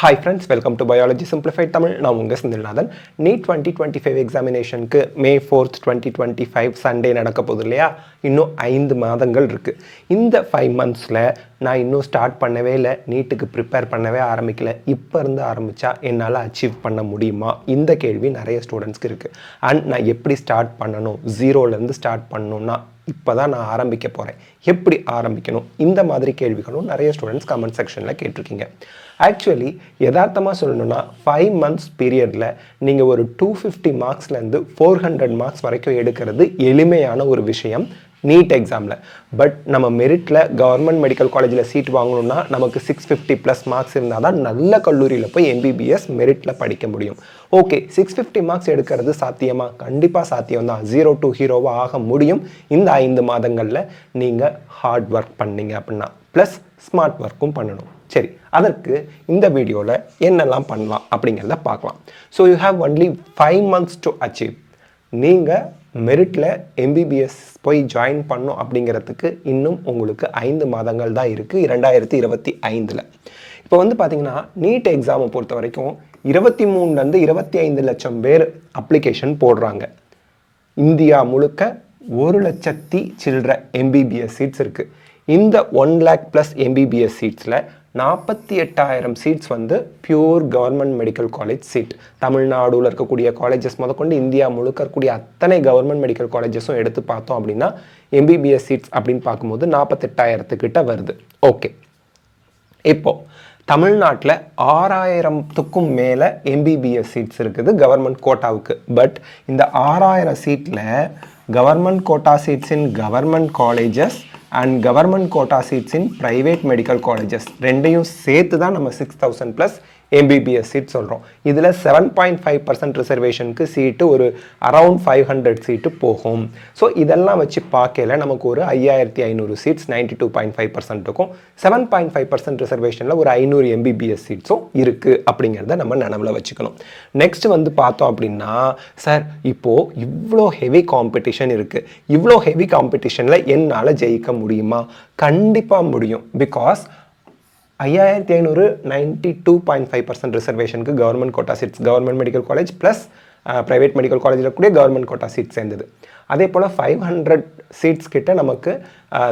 Hi friends, welcome to Biology Simplified Tamil. நான் உங்க Senthilnathan. NEET 2025 எக்ஸாமினேஷனுக்கு May 4th 2025 Sunday நடக்க போகுது இல்லையா? இன்னும் 5 மாதங்கள் இருக்கு. இந்த 5 monthsல நான் இன்னும் ஸ்டார்ட் பண்ணவே இல்லை, நீட்டுக்கு ப்ரிப்பேர் பண்ணவே ஆரம்பிக்கல. இப்போ இருந்து ஆரம்பித்தா என்னால் அச்சீவ் பண்ண முடியுமா? இந்த கேள்வி நிறைய ஸ்டூடெண்ட்ஸ்க்கு இருக்குது. அண்ட் நான் எப்படி ஸ்டார்ட் பண்ணணும், ஜீரோலேருந்து ஸ்டார்ட் பண்ணணுன்னா இப்போ தான் நான் ஆரம்பிக்க போகிறேன், எப்படி ஆரம்பிக்கணும், இந்த மாதிரி கேள்விகளும் நிறைய ஸ்டூடெண்ட்ஸ் கமெண்ட் செக்ஷனில் கேட்டிருக்கீங்க. ஆக்சுவலி யதார்த்தமாக சொல்லணும்னா 5 months பீரியடில் நீங்கள் ஒரு 250 மார்க்ஸ்லேருந்து 400 மார்க்ஸ் வரைக்கும் எடுக்கிறது எளிமையான ஒரு விஷயம் நீட் எக்ஸாமில். பட் நம்ம மெரிட்டில் கவர்மெண்ட் மெடிக்கல் காலேஜில் சீட் வாங்கணும்னா நமக்கு 650+ மார்க்ஸ் இருந்தால் தான் நல்ல கல்லூரியில் போய் எம்பிபிஎஸ் மெரிட்டில் படிக்க முடியும். ஓகே, 650 மார்க்ஸ் எடுக்கிறது சாத்தியமா? கண்டிப்பாக சாத்தியம் தான். 0 to ஹீரோவாக ஆக முடியும் இந்த 5 மாதங்களில் நீங்கள் ஹார்ட் ஒர்க் பண்ணீங்க அப்படின்னா, ப்ளஸ் ஸ்மார்ட் ஒர்க்கும் பண்ணணும். சரி, அதற்கு இந்த வீடியோவில் என்னெல்லாம் பண்ணலாம் அப்படிங்கிறத பார்க்கலாம். So you have only 5 months to achieve. நீங்கள் மெரிட்டில் எம்பிபிஎஸ் போய் ஜாயின் பண்ணணும் அப்படிங்கிறதுக்கு இன்னும் உங்களுக்கு 5 மாதங்கள் தான் இருக்குது 2025. இப்போ வந்து பார்த்தீங்கன்னா நீட் எக்ஸாமை பொறுத்த வரைக்கும் 23 to 25 லட்சம் பேர் அப்ளிகேஷன் போடுறாங்க. இந்தியா முழுக்க 1 லட்சத்தி சில்லற எம்பிபிஎஸ் சீட்ஸ் இருக்குது. இந்த 1 lakh+ எம்பிபிஎஸ் சீட்ஸில் 48,000 சீட்ஸ் வந்து pure government medical college seat. தமிழ்நாடுல இருக்கக்கூடிய காலேஜஸ் முதற்கொண்டு இந்தியா முழுக்க இருக்கக்கூடிய அத்தனை கவர்மெண்ட் மெடிக்கல் காலேஜஸும் எடுத்து பார்த்தோம் அப்படின்னா எம்பிபிஎஸ் சீட்ஸ் அப்படின்னு பார்க்கும்போது 48,000 வருது. ஓகே, இப்போ தமிழ்நாட்டில் 6,000க்கும் மேலே எம்பிபிஎஸ் சீட்ஸ் இருக்குது கவர்மெண்ட் கோட்டாவுக்கு. பட் இந்த 6,000 சீட்டில் government quota seats in government colleges and government quota seats in private medical colleges ரெண்டையும் சேர்த்து தான் நம்ம 6,000+ எம்பிபிஎஸ் சீட் சொல்கிறோம். இதில் 7.5% ரிசர்வேஷனுக்கு சீட்டு ஒரு அரவுண்ட் 500 சீட்டு போகும். ஸோ இதெல்லாம் வச்சு பார்க்கல நமக்கு ஒரு 5,500 சீட்ஸ் 92.5%க்கும் 7.5% ரிசர்வேஷனில் ஒரு 500 எம்பிபிஎஸ் சீட்ஸும் இருக்குது அப்படிங்கிறத நம்ம நினைவில் வச்சுக்கணும். நெக்ஸ்ட் வந்து பார்த்தோம் அப்படின்னா, சார் இப்போது இவ்வளோ ஹெவி காம்படிஷன் இருக்குது, இவ்வளோ ஹெவி காம்படிஷனில் என்னால் ஜெயிக்க முடியுமா? கண்டிப்பாக முடியும். பிகாஸ் 5,500 92.5% ரிசர்வேஷனுக்கு government quota seats government medical college plus private medical காலேஜில் கூடிய கவர்மெண்ட் கோட்டா சீட்ஸ் சேர்ந்தது. அதே போல் 500 சீட்ஸ் கிட்ட நமக்கு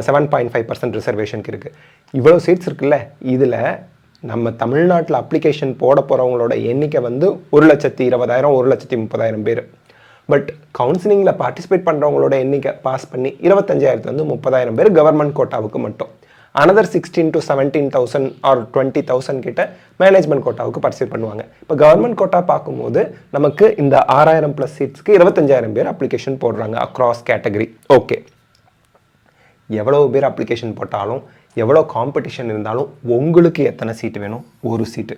7.5% ரிசர்வேஷனுக்கு இருக்குது. இவ்வளோ சீட்ஸ் இருக்குல்ல, இதில் நம்ம தமிழ்நாட்டில் அப்ளிகேஷன் போட போகிறவங்களோட எண்ணிக்கை வந்து 1,20,000 1,30,000 பேர். பட் கவுன்சிலிங்கில் பார்ட்டிசிபேட் பண்ணுறவங்களோட எண்ணிக்கை பாஸ் பண்ணி 25,000 30,000 பேர் கவர்மெண்ட் கோட்டாவுக்கு மட்டும். அனதர் 16,000 to 17,000 ஆர் 20,000 கிட்ட மேனேஜ்மெண்ட் கோட்டாவுக்கு பார்ட்டிசிபேட் பண்ணுவாங்க. இப்போ கவர்மெண்ட் கோட்டா பார்க்கும்போது நமக்கு இந்த 6,000+ சீட்ஸ்க்கு 25,000 பேர் அப்ளிகேஷன் போடுறாங்க அக்ராஸ் கேட்டகரி. ஓகே, எவ்வளோ பேர் அப்ளிகேஷன் போட்டாலும் எவ்வளோ காம்படிஷன் இருந்தாலும் உங்களுக்கு எத்தனை சீட்டு வேணும்? ஒரு சீட்டு.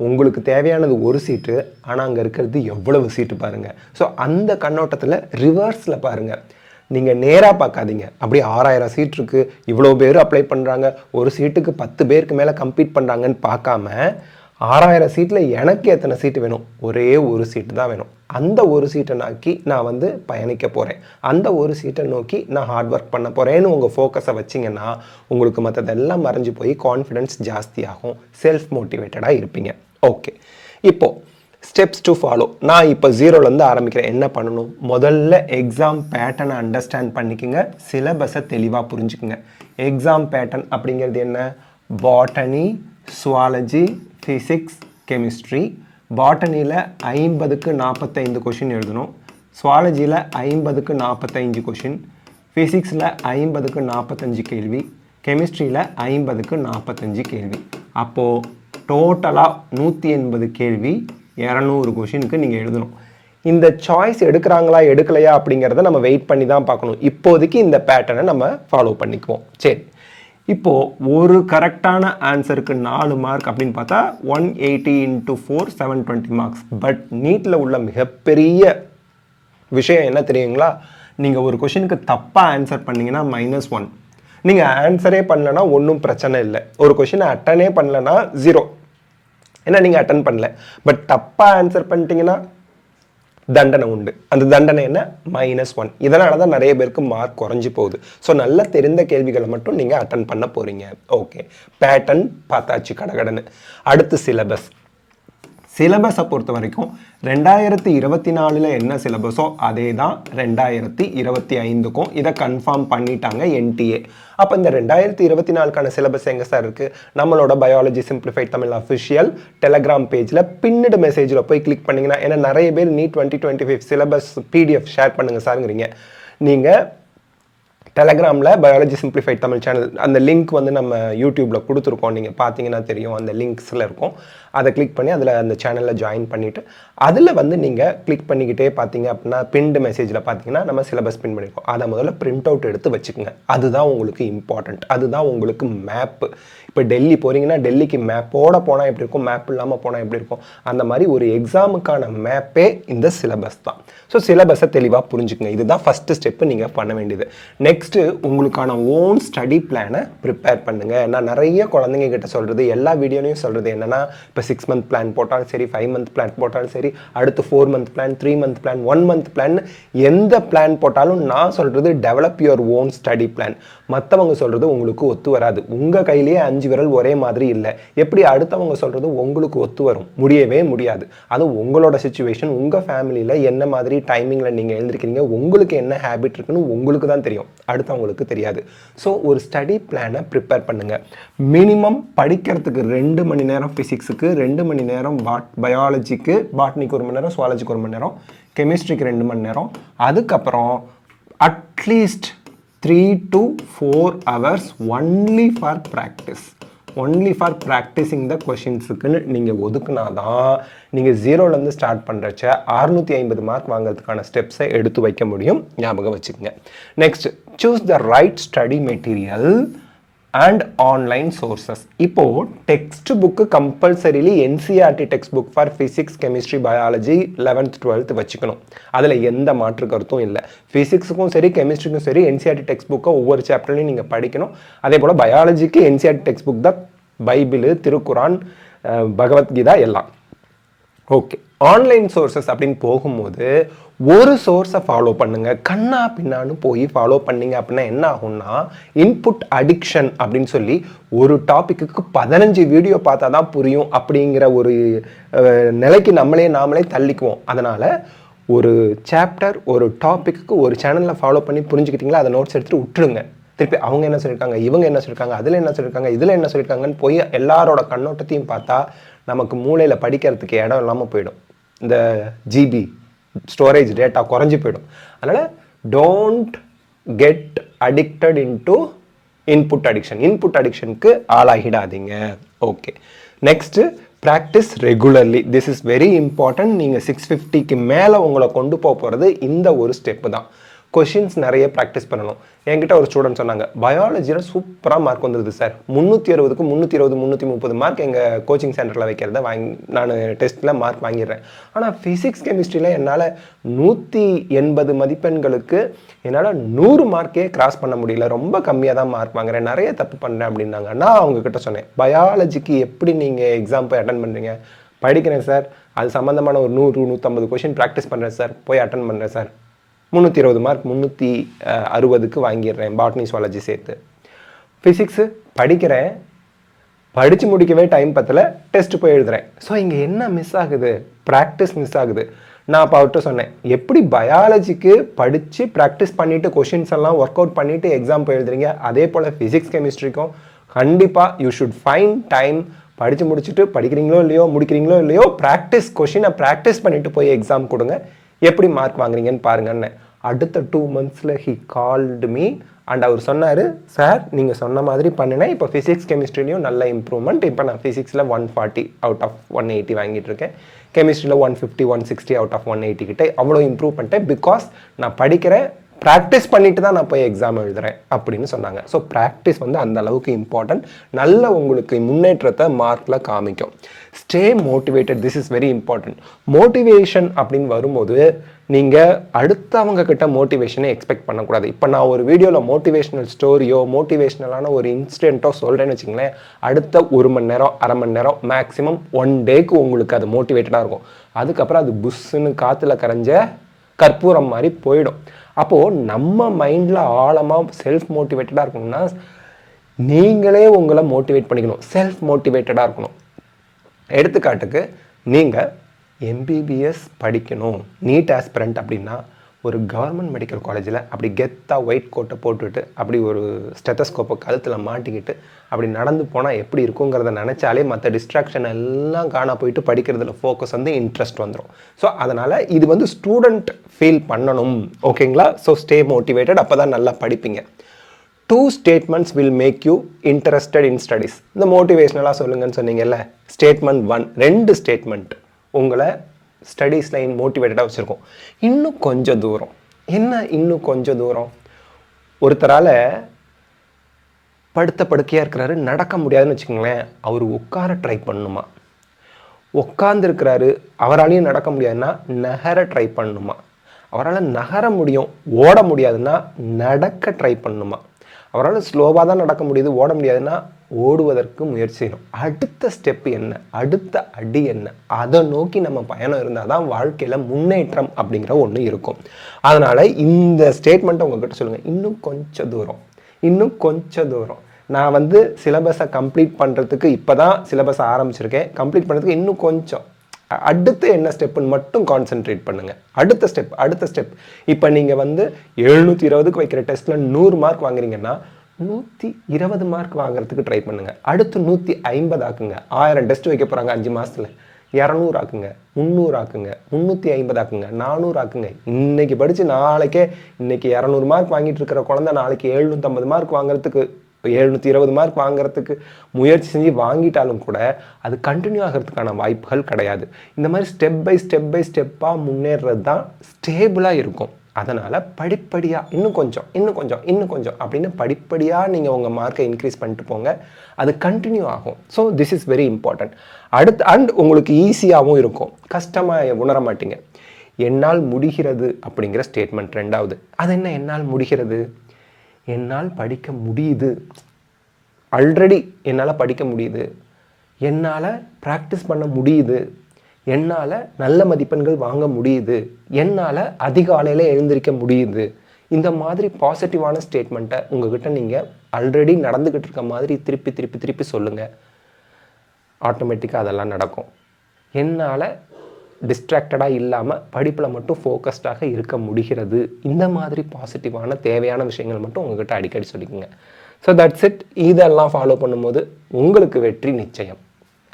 உங்களுக்கு தேவையானது ஒரு சீட்டு, ஆனால் அங்கே இருக்கிறது எவ்வளவு சீட்டு பாருங்கள். ஸோ அந்த கண்ணோட்டத்தில் ரிவர்ஸில் பாருங்கள். நீங்கள் நேராக பார்க்காதீங்க. அப்படியே 6,000 சீட் இருக்குது, இவ்வளோ பேர் அப்ளை பண்ணுறாங்க, ஒரு சீட்டுக்கு 10 பேருக்கு மேலே கம்ப்ளீட் பண்ணுறாங்கன்னு பார்க்காம 6,000 சீட்டில் எனக்கு எத்தனை சீட்டு வேணும்? ஒரே ஒரு சீட்டு தான் வேணும். அந்த ஒரு சீட்டை நோக்கி நான் வந்து பயணிக்க போகிறேன், அந்த ஒரு சீட்டை நோக்கி நான் ஹார்ட் ஒர்க் பண்ண போகிறேன்னு உங்கள் ஃபோக்கஸை வச்சிங்கன்னா உங்களுக்கு மற்றதெல்லாம் மறைஞ்சு போய் கான்ஃபிடென்ஸ் ஜாஸ்தியாகும், செல்ஃப் மோட்டிவேட்டடாக இருப்பீங்க. ஓகே, இப்போது ஸ்டெப்ஸ் டு ஃபாலோ. நான் இப்போ 0லேருந்து ஆரம்பிக்கிறேன். என்ன பண்ணணும்? முதல்ல எக்ஸாம் பேட்டர்னை அண்டர்ஸ்டாண்ட் பண்ணிக்கோங்க, சிலபஸை தெளிவாக புரிஞ்சுக்குங்க. எக்ஸாம் பேட்டர்ன் அப்படிங்கிறது என்ன? Botany, zoology, physics, chemistry. பாட்டனியில் 50க்கு 45 கொஷின் எழுதணும், சுவாலஜியில் 50க்கு 45 கொஷின், ஃபிசிக்ஸில் 50க்கு 45 கேள்வி, கெமிஸ்ட்ரியில் 50க்கு 45 கேள்வி. அப்போது டோட்டலாக 180 கேள்வி 200 கொஷினுக்கு நீங்கள் எழுதணும். இந்த சாய்ஸ் எடுக்கிறாங்களா எடுக்கலையா அப்படிங்கிறத நம்ம வெயிட் பண்ணி தான் பார்க்கணும். இப்போதைக்கு இந்த பேட்டர்னை நம்ம ஃபாலோ பண்ணிக்குவோம். சரி, இப்போது ஒரு கரெக்டான ஆன்சருக்கு 4 மார்க் அப்படின்னு பார்த்தா 180 × 4 720 மார்க்ஸ். பட் நீட்டில் உள்ள மிகப்பெரிய விஷயம் என்ன தெரியுங்களா? நீங்கள் ஒரு கொஷினுக்கு தப்பாக ஆன்சர் பண்ணிங்கன்னா -1. நீங்கள் ஆன்சரே பண்ணலன்னா ஒன்றும் பிரச்சனை இல்லை. ஒரு கொஷினை அட்டனே பண்ணலன்னா 0. ஏன்னா நீங்கள் அட்டன் பண்ணல. பட் தப்பாக ஆன்சர் பண்ணிட்டீங்கன்னா தண்டனை உண்டு. அந்த தண்டனை என்ன? -1. இதனால தான் நிறைய பேருக்கு மார்க் குறைஞ்சி போகுது. ஸோ நல்லா தெரிந்த கேள்விகளை மட்டும் நீங்கள் அட்டன் பண்ண போகிறீங்க. ஓகே, பேட்டர்ன் பார்த்தாச்சு கடகடன்னு. அடுத்து சிலபஸ். சிலபஸை பொறுத்த வரைக்கும் 2024 என்ன சிலபஸோ அதே தான் 2025க்கும் இதை கன்ஃபார்ம் பண்ணிட்டாங்க NTA. அப்போ இந்த 2024க்கான சிலபஸ் எங்கே சார் இருக்குது? நம்மளோட biology simplified Tamil official Telegram பேஜில் பின்னடு மெசேஜில் போய் கிளிக் பண்ணிங்கன்னா, ஏன்னா நிறைய பேர் நீட் 2025 சிலபஸ் PDF ஷேர் பண்ணுங்கள் சாருங்கிறீங்க. நீங்கள் டெலகிராமில் பயாலஜி சிம்பிளிஃபைட் தமிழ் சேனல் அந்த லிங்க் வந்து நம்ம யூடியூப்பில் கொடுத்துருக்கோம். நீங்கள் பார்த்தீங்கன்னா தெரியும், அந்த லிங்க்ஸில் இருக்கும். அதை கிளிக் பண்ணி அதில் அந்த சேனலில் ஜாயின் பண்ணிவிட்டு அதில் வந்து நீங்கள் கிளிக் பண்ணிக்கிட்டே பார்த்தீங்க அப்படின்னா பின்டு மெசேஜில் பார்த்தீங்கன்னா நம்ம சிலபஸ் பின் பண்ணியிருக்கோம். அதை முதல்ல பிரிண்ட் அவுட் எடுத்து வச்சுக்கோங்க. அதுதான் உங்களுக்கு இம்பார்ட்டண்ட். அதுதான் உங்களுக்கு மேப்பு. இப்போ டெல்லி போகிறீங்கன்னா டெல்லிக்கு மேப்போட போனால் எப்படி இருக்கும், மேப் இல்லாமல் போனால் எப்படி இருக்கும், அந்த மாதிரி ஒரு எக்ஸாமுக்கான மேப்பே இந்த சிலபஸ் தான். ஸோ சிலபஸை தெளிவாக புரிஞ்சுக்குங்க. இதுதான் ஃபஸ்ட்டு ஸ்டெப்பு நீங்கள் பண்ண வேண்டியது. நெக்ஸ்ட்டு உங்களுக்கான ஓன் ஸ்டடி பிளானை ப்ரிப்பேர் பண்ணுங்கள். நான் நிறைய குழந்தைங்க கிட்ட சொல்கிறது, எல்லா வீடியோலையும் சொல்கிறது என்னென்னா, இப்போ 6 மந்த் பிளான் போட்டாலும் சரி, 5 மந்த் பிளான் போட்டாலும் சரி, அடுத்து 4 month plan, 3 month plan, 1 month plan, எந்த பிளான் போட்டாலும் நான் சொல்கிறது develop your own study plan. மற்றவங்க சொல்கிறது உங்களுக்கு ஒத்து வராது. உங்கள் கையிலேயே 5 விரல் ஒரே மாதிரி இல்லை. எப்படி அடுத்தவங்க சொல்கிறது உங்களுக்கு ஒத்து வரும்? முடியவே முடியாது. அது உங்களோட சிச்சுவேஷன், உங்கள் ஃபேமிலியில் என்ன மாதிரி டைமிங்கில் நீங்கள் எழுந்திருக்கிறீங்க, உங்களுக்கு என்ன ஹேபிட் இருக்குன்னு உங்களுக்கு தான் தெரியும், அடுத்தவங்களுக்கு தெரியாது. ஸோ ஒரு ஸ்டடி பிளானை ப்ரிப்பேர் பண்ணுங்கள். மினிமம் படிக்கிறதுக்கு 2 மணி நேரம் ஃபிசிக்ஸுக்கு, 2 மணி நேரம் பயாலஜிக்கு, பாட்னிக்கு 1 மணி நேரம், சுவாலஜிக்கு 1 மணி நேரம், கெமிஸ்ட்ரிக்கு 2 மணி நேரம், அதுக்கப்புறம் at least 3 to 4 hours only for practice. Only for ப்ராக்டிஸிங் த கொஷின்ஸுக்குன்னு நீங்கள் ஒதுக்குனாதான் நீங்கள் 0லேருந்து ஸ்டார்ட் பண்ணுறச்ச 650 மார்க் வாங்கிறதுக்கான ஸ்டெப்ஸை எடுத்து வைக்க முடியும். ஞாபகம் வச்சுக்கோங்க. Next, choose the right study material and online sources. இப்போது text book compulsorily NCERT text book for physics, chemistry, biology 11th 12th வச்சுக்கணும். அதில் எந்த மாற்று கருத்தும் இல்லை. ஃபிசிக்ஸுக்கும் சரி, கெமிஸ்ட்ரிக்கும் சரி NCERT டெக்ஸ்ட் புக்கை ஒவ்வொரு சாப்டர்லையும் நீங்கள் படிக்கணும். அதே போல் பயாலஜிக்கு NCERT டெக்ஸ்ட் புக் தான் பைபிள், திருக்குரான், பகவத்கீதா எல்லாம். ஓகே, ஆன்லைன் சோர்சஸ் அப்படின்னு போகும்போது ஒரு சோர்ஸை ஃபாலோ பண்ணுங்க. கண்ணா பின்னான்னு போய் ஃபாலோ பண்ணீங்க அப்படின்னா என்ன ஆகும்னா, இன்புட் அடிக்ஷன் அப்படின்னு சொல்லி ஒரு டாப்பிக்கு 15 வீடியோ பார்த்தா தான் புரியும் அப்படிங்கிற ஒரு நிலைக்கு நாமளே தள்ளிக்குவோம். அதனால் ஒரு சாப்டர், ஒரு டாப்பிக்கு ஒரு சேனலில் ஃபாலோ பண்ணி புரிஞ்சுக்கிட்டீங்களா, அதை நோட்ஸ் எடுத்துகிட்டு விட்டுருங்க. திருப்பி அவங்க என்ன சொல்லியிருக்காங்க, இவங்க என்ன சொல்லியிருக்காங்க, அதில் என்ன சொல்லியிருக்காங்க, இதில் என்ன சொல்லியிருக்காங்கன்னு போய் எல்லாரோட கண்ணோட்டத்தையும் பார்த்தா நமக்கு மூளையில் படிக்கிறதுக்கு இடம் இல்லாமல் போயிடும். இந்த ஜிபி ஸ்டோரேஜ் டேட்டா குறைஞ்சி போயிடும். அதனால் don't get addicted into input addiction. Input அடிக்ஷனுக்கு ஆளாகிடாதீங்க. Okay, next practice regularly. This is very important. நீங்கள் 650க்கு மேலே உங்களை கொண்டு போகிறது இந்த ஒரு ஸ்டெப்பு தான். கொஷின்ஸ் நிறைய ப்ராக்டிஸ் பண்ணணும். என்கிட்ட ஒரு ஸ்டூடெண்ட் சொன்னாங்க, பயாலஜியில் சூப்பராக மார்க் வந்துடுது சார், 360க்கு 320 330 மார்க் எங்கள் கோச்சிங் சென்டரில் வைக்கிறத நான் டெஸ்ட்டில் மார்க் வாங்கிடுறேன். ஆனால் ஃபிசிக்ஸ் கெமிஸ்ட்ரியில் என்னால் 180 மதிப்பெண்களுக்கு என்னால் 100 மார்க்கே கிராஸ் பண்ண முடியல, ரொம்ப கம்மியாக தான் மார்க் வாங்குறேன், நிறைய தப்பு பண்ணுறேன் அப்படின்னாங்க. நான் அவங்கக்கிட்ட சொன்னேன், பயாலஜிக்கு எப்படி நீங்கள் எக்ஸாம் போய் அட்டன் பண்ணுறீங்க? படிக்கிறேன் சார், அது சம்மந்தமான ஒரு 100 150 கொஷின் ப்ராக்டிஸ் பண்ணுறேன் சார், போய் அட்டன் பண்ணுறேன் சார், 320 மார்க் 360க்கு வாங்கிடுறேன், பாட்னி சுவாலஜி சேர்த்து. ஃபிசிக்ஸு படிக்கிறேன், படித்து முடிக்கவே டைம் பத்தல, டெஸ்ட் போய் எழுதுறேன். ஸோ இங்கே என்ன மிஸ் ஆகுது? ப்ராக்டிஸ் மிஸ் ஆகுது. நான் அப்போ அவர்கிட்ட சொன்னேன், எப்படி பயாலஜிக்கு படித்து ப்ராக்டிஸ் பண்ணிவிட்டு கொஷின்ஸ் எல்லாம் ஒர்க் அவுட் பண்ணிவிட்டு எக்ஸாம் போய் எழுதுறீங்க, அதே போல் ஃபிசிக்ஸ் கெமிஸ்ட்ரிக்கும் கண்டிப்பாக யூ ஷுட் ஃபைண்ட் டைம். படித்து முடிச்சுட்டு படிக்கிறீங்களோ இல்லையோ, முடிக்கிறீங்களோ இல்லையோ, ப்ராக்டிஸ் கொஷினை ப்ராக்டிஸ் பண்ணிவிட்டு போய் எக்ஸாம் கொடுங்க, எப்படி மார்க் வாங்குறீங்கன்னு பாருங்கன்னு. அடுத்த 2 monthsல ஹி கால்டு மீ அண்ட் அவர் சொன்னார், சார் நீங்கள் சொன்ன மாதிரி பண்ணினேன், இப்போ ஃபிசிக்ஸ் கெமிஸ்ட்ரிலையும் நல்ல இம்ப்ரூவ்மெண்ட். இப்போ நான் ஃபிசிக்ஸில் 140 out of 180 வாங்கிட்டு இருக்கேன், கெமிஸ்ட்ரியில் 150 160 out of 180 கிட்ட அவ்வளோ இம்ப்ரூவ் பண்ணிட்டேன். பிகாஸ் நான் படிக்கிறேன், ப்ராக்டிஸ் பண்ணிட்டு தான் நான் போய் எக்ஸாம் எழுதுறேன் அப்படின்னு சொன்னாங்க. ஸோ ப்ராக்டிஸ் வந்து அந்த அளவுக்கு இம்பார்ட்டன்ட். நல்ல உங்களுக்கு முன்னேற்றத்தை மார்க்கில் காமிக்கும். Stay motivated, this is very important. Motivation அப்படின்னு வரும்போது நீங்கள் அடுத்தவங்க கிட்ட மோட்டிவேஷனை எக்ஸ்பெக்ட் பண்ணக்கூடாது. இப்போ நான் ஒரு வீடியோவில் மோட்டிவேஷனல் ஸ்டோரியோ மோட்டிவேஷ்னலான ஒரு இன்சிடென்ட்டோ சொல்கிறேன்னு வச்சுங்களேன், அடுத்த 1 மணி நேரம், அரை மணி நேரம், மேக்ஸிமம் 1 டேக்கு உங்களுக்கு அது மோட்டிவேட்டடாக இருக்கும். அதுக்கப்புறம் அது புஷ்ஷுன்னு காற்றுல கரைஞ்ச கற்பூரம் மாதிரி போயிடும். அப்போது நம்ம மைண்டில் ஆழமாக செல்ஃப் மோட்டிவேட்டடாக இருக்கணும்னா நீங்களே உங்களை மோட்டிவேட் பண்ணிக்கணும், செல்ஃப் மோட்டிவேட்டடாக இருக்கணும். எடுத்துக்காட்டுக்கு நீங்கள் எம்பிபிஎஸ் படிக்கணும் நீட் ஆஸ்பிரண்ட் அப்படின்னா ஒரு கவர்மெண்ட் மெடிக்கல் காலேஜில் அப்படி கெத்தாக ஒயிட் கோட்டை போட்டுவிட்டு அப்படி ஒரு ஸ்டெத்தஸ்கோப்பை கழுத்தில் மாட்டிக்கிட்டு அப்படி நடந்து போனால் எப்படி இருக்குங்கிறத நினச்சாலே மற்ற டிஸ்ட்ராக்ஷன் எல்லாம் காணா போயிட்டு படிக்கிறதுல ஃபோக்கஸ் வந்து இன்ட்ரெஸ்ட் வந்துடும். ஸோ அதனால் இது வந்து ஸ்டூடெண்ட் ஃபீல் பண்ணணும். ஓகேங்களா? ஸோ ஸ்டே மோட்டிவேட்டட், அப்போ தான் நல்லா படிப்பீங்க. 2 statements will make you interested in studies. இந்த மோட்டிவேஷனலாக சொல்லுங்கன்னு சொன்னீங்கல்ல. ஸ்டேட்மெண்ட் 1, 2 ஸ்டேட்மெண்ட் உங்களை ஸ்டடீஸ் லைன் மோட்டிவேட்டடாக வச்சுருக்கோம். இன்னும் கொஞ்சம் தூரம் என்ன, இன்னும் கொஞ்சம் தூரம் ஒருத்தரால் படுத்த படுக்கையாக இருக்கிறாரு, நடக்க முடியாதுன்னு வச்சுக்கோங்களேன், அவர் உட்கார ட்ரை பண்ணணுமா? உட்காந்துருக்கிறாரு, அவராலையும் நடக்க முடியாதுன்னா நகர ட்ரை பண்ணணுமா? அவரால் நகர முடியும், ஓட முடியாதுன்னா நடக்க ட்ரை பண்ணணுமா? அவரால் ஸ்லோவாக தான் நடக்க முடியுது, ஓட முடியாதுன்னா ஓடுவதற்கு முயற்சி செய்யணும். அடுத்த ஸ்டெப் என்ன, அடுத்த அடி என்ன, அதை நோக்கி நம்ம பயணம் இருந்தால் தான் வாழ்க்கையில் முன்னேற்றம் அப்படிங்கிற ஒன்று இருக்கும். அதனால் இந்த ஸ்டேட்மெண்ட்டை உங்ககிட்ட சொல்லுங்கள், இன்னும் கொஞ்சம் தூரம், இன்னும் கொஞ்சம் தூரம். நான் வந்து சிலபஸை கம்ப்ளீட் பண்ணுறதுக்கு இப்போ தான் சிலபஸை ஆரம்பிச்சிருக்கேன், கம்ப்ளீட் பண்ணுறதுக்கு இன்னும் கொஞ்சம், அடுத்து என்ன ஸ்டெப்புன்னு மட்டும் கான்சென்ட்ரேட் பண்ணுங்கள். அடுத்த ஸ்டெப் இப்போ நீங்கள் வந்து 720க்கு வைக்கிற டெஸ்ட்டில் 100 மார்க் வாங்குறீங்கன்னா 120 மார்க் வாங்குறதுக்கு ட்ரை பண்ணுங்கள். அடுத்து 150 ஆக்குங்க. 1000 டெஸ்ட் வைக்க போகிறாங்க 5 மாதத்தில், 200 ஆக்குங்க, 300 ஆக்குங்க, 350 ஆக்குங்க, 400 ஆக்குங்க. இன்னைக்கு படித்து நாளைக்கே இன்னைக்கு 200 மார்க் வாங்கிட்டு இருக்கிற குழந்தை நாளைக்கு 750 மார்க் வாங்குறதுக்கு 720 மார்க் வாங்குறதுக்கு முயற்சி செஞ்சு வாங்கிட்டாலும் கூட அது கண்டினியூ ஆகிறதுக்கான வாய்ப்புகள் கிடையாது. இந்த மாதிரி ஸ்டெப் பை ஸ்டெப்பாக முன்னேறது தான் ஸ்டேபிளாக இருக்கும். அதனால் படிப்படியாக இன்னும் கொஞ்சம் அப்படின்னு படிப்படியாக நீங்கள் உங்கள் மார்க்கை இன்க்ரீஸ் பண்ணிட்டு போங்க, அது கண்டினியூ ஆகும். So this is very important. And உங்களுக்கு ஈஸியாகவும் இருக்கும், கஷ்டமாக உணர மாட்டீங்க. என்னால் முடிகிறது அப்படிங்கிற ஸ்டேட்மெண்ட் 2வது. அது என்ன என்னால் முடிகிறது? என்னால் படிக்க முடியுது, ஆல்ரெடி என்னால் படிக்க முடியுது, என்னால் ப்ராக்டிஸ் பண்ண முடியுது, என்னால் நல்ல மதிப்பெண்கள் வாங்க முடியுது, என்னால் அதிகாலையில் எழுந்திருக்க முடியுது. இந்த மாதிரி பாசிட்டிவான ஸ்டேட்மெண்ட்டை உங்ககிட்ட நீங்கள் ஆல்ரெடி நடந்துக்கிட்டு இருக்க மாதிரி திருப்பி சொல்லுங்கள். ஆட்டோமேட்டிக்காக அதெல்லாம் நடக்கும். என்னால் டிஸ்ட்ராக்டடாக இல்லாமல் படிப்பில் மட்டும் ஃபோக்கஸ்டாக இருக்க முடிகிறது. இந்த மாதிரி பாசிட்டிவான தேவையான விஷயங்கள் மட்டும் உங்கள்கிட்ட அடிக்கடி சொல்லிக்கோங்க. So that's it. இதெல்லாம் ஃபாலோ பண்ணும்போது உங்களுக்கு வெற்றி நிச்சயம்.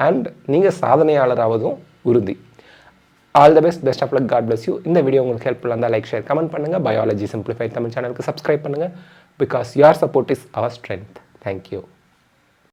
அண்ட் நீங்கள் சாதனையாளராவதும் உறுதி. All the best of luck, God bless you. இந்த வீடியோ உங்களுக்கு ஹெல்ப்ஃபுல்லாக இருந்தால் லைக், ஷேர், கமெண்ட் பண்ணுங்கள். பயாலஜி சிம்பிளிஃபைட் தமிழ் சேனலுக்கு சப்ஸ்கிரைப் பண்ணுங்கள். Because your support is our strength. Thank you.